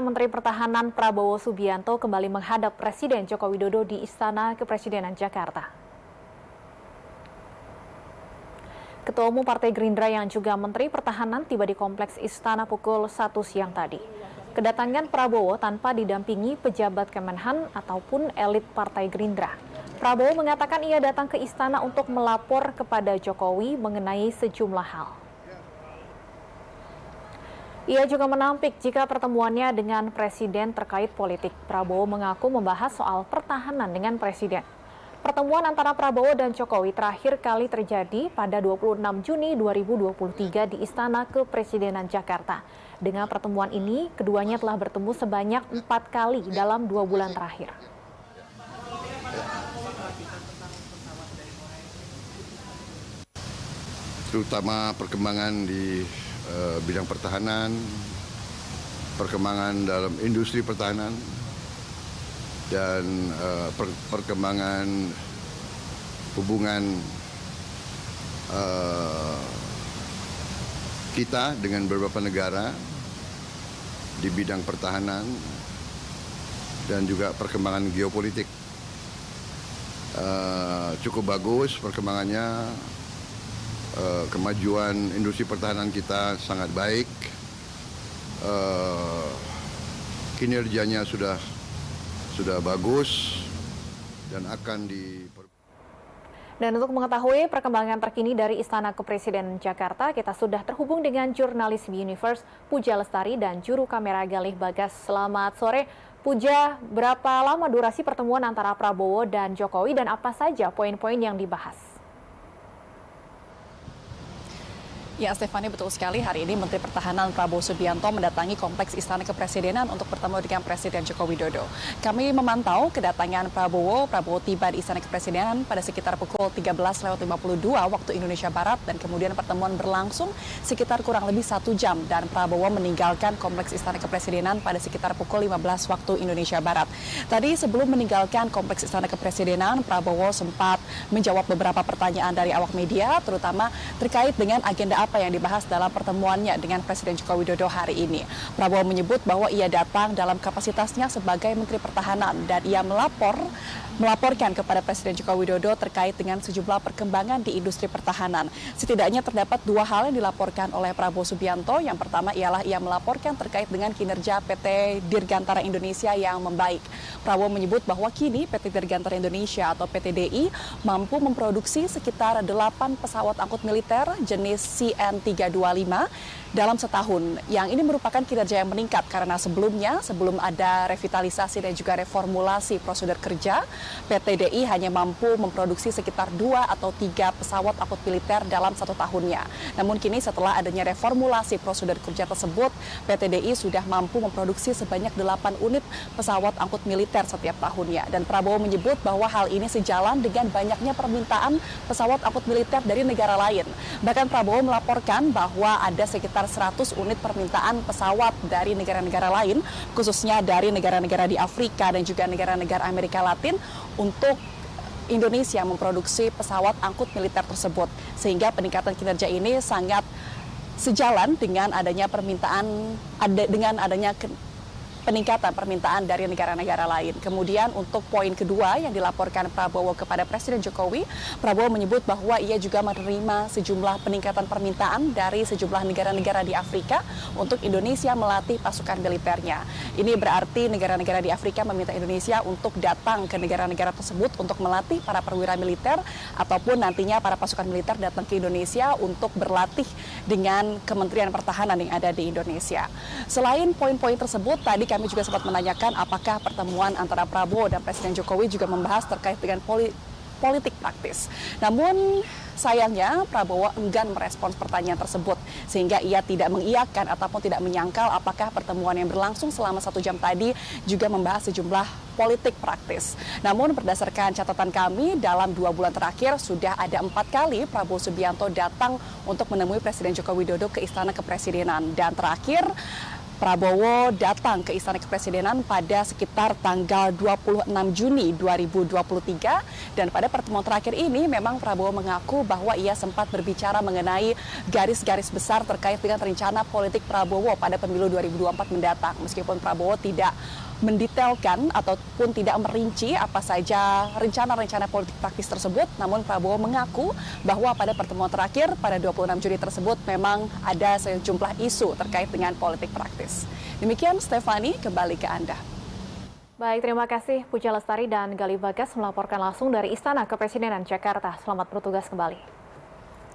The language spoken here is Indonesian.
Menteri Pertahanan Prabowo Subianto kembali menghadap Presiden Joko Widodo di Istana Kepresidenan Jakarta. Ketua Umum Partai Gerindra yang juga Menteri Pertahanan tiba di Kompleks Istana pukul 1 siang tadi. Kedatangan Prabowo tanpa didampingi pejabat Kemenhan ataupun elit Partai Gerindra. Prabowo mengatakan ia datang ke istana untuk melapor kepada Jokowi mengenai sejumlah hal. Ia juga menampik jika pertemuannya dengan Presiden terkait politik. Prabowo mengaku membahas soal pertahanan dengan Presiden. Pertemuan antara Prabowo dan Jokowi terakhir kali terjadi pada 26 Juni 2023 di Istana Kepresidenan Jakarta. Dengan pertemuan ini, keduanya telah bertemu sebanyak 4 kali dalam 2 bulan terakhir. Terutama perkembangan di bidang pertahanan, perkembangan dalam industri pertahanan, dan perkembangan hubungan kita dengan beberapa negara di bidang pertahanan dan juga perkembangan geopolitik. Cukup bagus perkembangannya. Kemajuan industri pertahanan kita sangat baik, kinerjanya sudah bagus dan akan Dan untuk mengetahui perkembangan terkini dari Istana Kepresidenan Jakarta, kita sudah terhubung dengan jurnalis Universe Puja Lestari dan juru kamera Galih Bagas. Selamat sore, Puja. Berapa lama durasi pertemuan antara Prabowo dan Jokowi dan apa saja poin-poin yang dibahas? Ya, Stefani, betul sekali. Hari ini Menteri Pertahanan Prabowo Subianto mendatangi Kompleks Istana Kepresidenan untuk bertemu dengan Presiden Joko Widodo. Kami memantau kedatangan Prabowo tiba di Istana Kepresidenan pada sekitar pukul 13.52 waktu Indonesia Barat, dan kemudian pertemuan berlangsung sekitar kurang lebih 1 jam, dan Prabowo meninggalkan Kompleks Istana Kepresidenan pada sekitar pukul 15 waktu Indonesia Barat. Tadi sebelum meninggalkan Kompleks Istana Kepresidenan, Prabowo sempat menjawab beberapa pertanyaan dari awak media, terutama terkait dengan agenda apa yang dibahas dalam pertemuannya dengan Presiden Joko Widodo hari ini. Prabowo menyebut bahwa ia datang dalam kapasitasnya sebagai Menteri Pertahanan dan ia melaporkan kepada Presiden Joko Widodo terkait dengan sejumlah perkembangan di industri pertahanan. Setidaknya terdapat 2 hal yang dilaporkan oleh Prabowo Subianto. Yang pertama ialah ia melaporkan terkait dengan kinerja PT Dirgantara Indonesia yang membaik. Prabowo menyebut bahwa kini PT Dirgantara Indonesia atau PTDI mampu memproduksi sekitar 8 pesawat angkut militer jenis CN-325 dalam setahun. Yang ini merupakan kinerja yang meningkat karena sebelum ada revitalisasi dan juga reformulasi prosedur kerja, PTDI hanya mampu memproduksi sekitar 2 atau 3 pesawat angkut militer dalam 1 tahunnya. Namun kini setelah adanya reformulasi prosedur kerja tersebut, PTDI sudah mampu memproduksi sebanyak 8 unit pesawat angkut militer setiap tahunnya. Dan Prabowo menyebut bahwa hal ini sejalan dengan banyaknya permintaan pesawat angkut militer dari negara lain. Bahkan Prabowo melaporkan bahwa ada sekitar 100 unit permintaan pesawat dari negara-negara lain, khususnya dari negara-negara di Afrika dan juga negara-negara Amerika Latin, untuk Indonesia memproduksi pesawat angkut militer tersebut. Sehingga peningkatan kinerja ini sangat sejalan dengan adanya peningkatan permintaan dari negara-negara lain. Kemudian untuk poin kedua yang dilaporkan Prabowo kepada Presiden Jokowi, Prabowo menyebut bahwa ia juga menerima sejumlah peningkatan permintaan dari sejumlah negara-negara di Afrika untuk Indonesia melatih pasukan militernya. Ini berarti negara-negara di Afrika meminta Indonesia untuk datang ke negara-negara tersebut untuk melatih para perwira militer, ataupun nantinya para pasukan militer datang ke Indonesia untuk berlatih dengan Kementerian Pertahanan yang ada di Indonesia. Selain poin-poin tersebut, tadi kami juga sempat menanyakan apakah pertemuan antara Prabowo dan Presiden Jokowi juga membahas terkait dengan politik praktis. Namun sayangnya Prabowo enggan merespons pertanyaan tersebut, sehingga ia tidak mengiyakan ataupun tidak menyangkal apakah pertemuan yang berlangsung selama 1 jam tadi juga membahas sejumlah politik praktis. Namun berdasarkan catatan kami, dalam 2 bulan terakhir sudah ada 4 kali Prabowo Subianto datang untuk menemui Presiden Joko Widodo ke Istana Kepresidenan. Dan terakhir Prabowo datang ke Istana Kepresidenan pada sekitar tanggal 26 Juni 2023 dan pada pertemuan terakhir ini memang Prabowo mengaku bahwa ia sempat berbicara mengenai garis-garis besar terkait dengan rencana politik Prabowo pada pemilu 2024 mendatang. Meskipun Prabowo tidak mendetailkan ataupun tidak merinci apa saja rencana-rencana politik praktis tersebut, namun Prabowo mengaku bahwa pada pertemuan terakhir pada 26 Juni tersebut memang ada sejumlah isu terkait dengan politik praktis. Demikian Stefani, kembali ke Anda. Baik, terima kasih Puja Lestari dan Gali Bagas melaporkan langsung dari Istana Kepresidenan Jakarta. Selamat bertugas kembali.